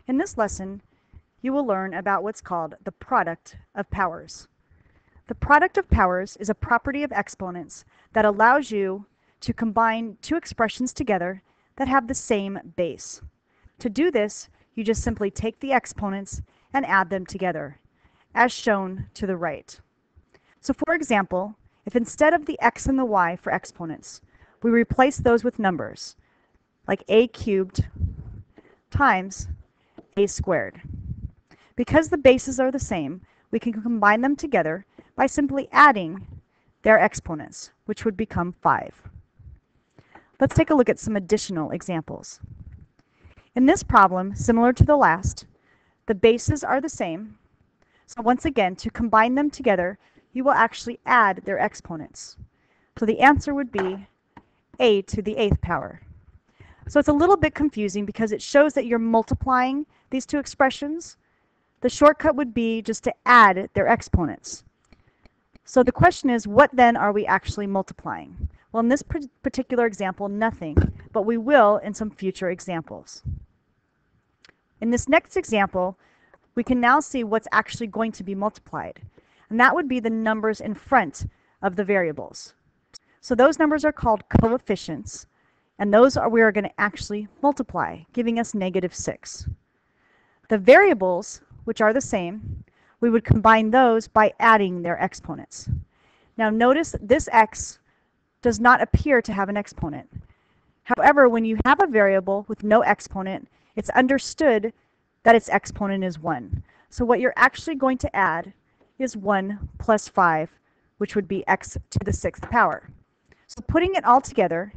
In this lesson, you will learn about what's called the product of powers. The product of powers is a property of exponents that allows you to combine two expressions together that have the same base. To do this, you just simply take the exponents and add them together, as shown to the right. So for example, if instead of the x and the y for exponents, we replace those with numbers, like a cubed times a squared. Because the bases are the same, we can combine them together by simply adding their exponents, which would become 5. Let's take a look at some additional examples. In this problem, similar to the last, the bases are the same. So once again, to combine them together, you will actually add their exponents. So the answer would be a to the 8th power. So it's a little bit confusing because it shows that you're multiplying these two expressions. The shortcut would be just to add their exponents. So the question is, what then are we actually multiplying? Well, in this particular example, nothing, but we will in some future examples. In this next example, we can now see what's actually going to be multiplied, and that would be the numbers in front of the variables. So those numbers are called coefficients, and those we are going to actually multiply, giving us -6. The variables, which are the same, we would combine those by adding their exponents. Now notice this x does not appear to have an exponent. However, when you have a variable with no exponent, it's understood that its exponent is 1. So what you're actually going to add is 1 plus 5, which would be x to the 6th power. So putting it all together,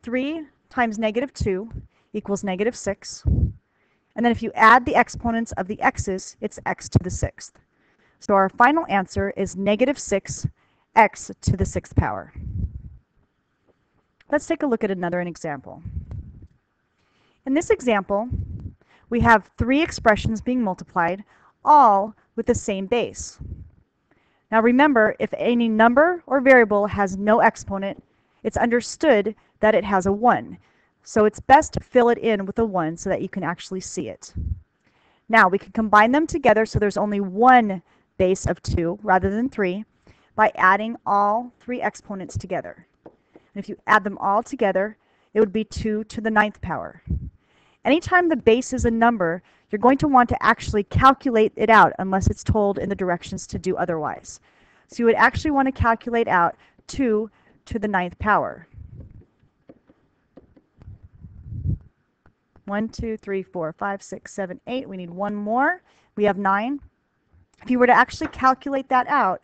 3 times -2 equals -6. And then if you add the exponents of the x's, it's x to the 6th. So our final answer is -6 x to the 6th power. Let's take a look at another example. In this example, we have 3 expressions being multiplied, all with the same base. Now remember, if any number or variable has no exponent, it's understood that it has a 1. So it's best to fill it in with a 1 so that you can actually see it. Now we can combine them together so there's only one base of 2 rather than 3 by adding all 3 exponents together. And if you add them all together, it would be 2 to the 9th power. Anytime the base is a number, you're going to want to actually calculate it out unless it's told in the directions to do otherwise. So you would actually want to calculate out 2 to the 9th power. 1, 2, 3, 4, 5, 6, 7, 8. We need one more. We have 9. If you were to actually calculate that out,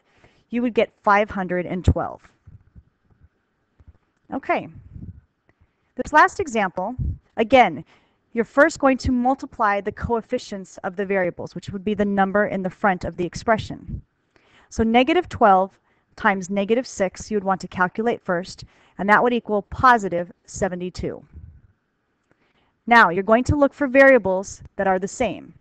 you would get 512. Okay. This last example, again, you're first going to multiply the coefficients of the variables, which would be the number in the front of the expression. So -12 times -6, you would want to calculate first, and that would equal +72. Now, you're going to look for variables that are the same.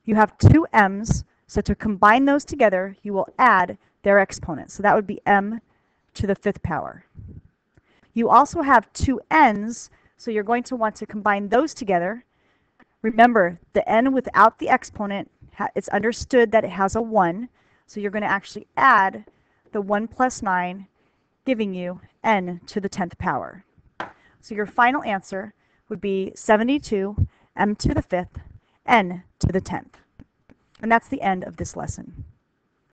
You have 2 m's, so to combine those together, you will add their exponents. So that would be m to the 5th power. You also have 2 n's, so you're going to want to combine those together. Remember, the n without the exponent, it's understood that it has a 1, so you're going to actually add the 1 plus 9, giving you n to the 10th power. So your final answer would be 72, m to the 5th, n to the 10th. And that's the end of this lesson.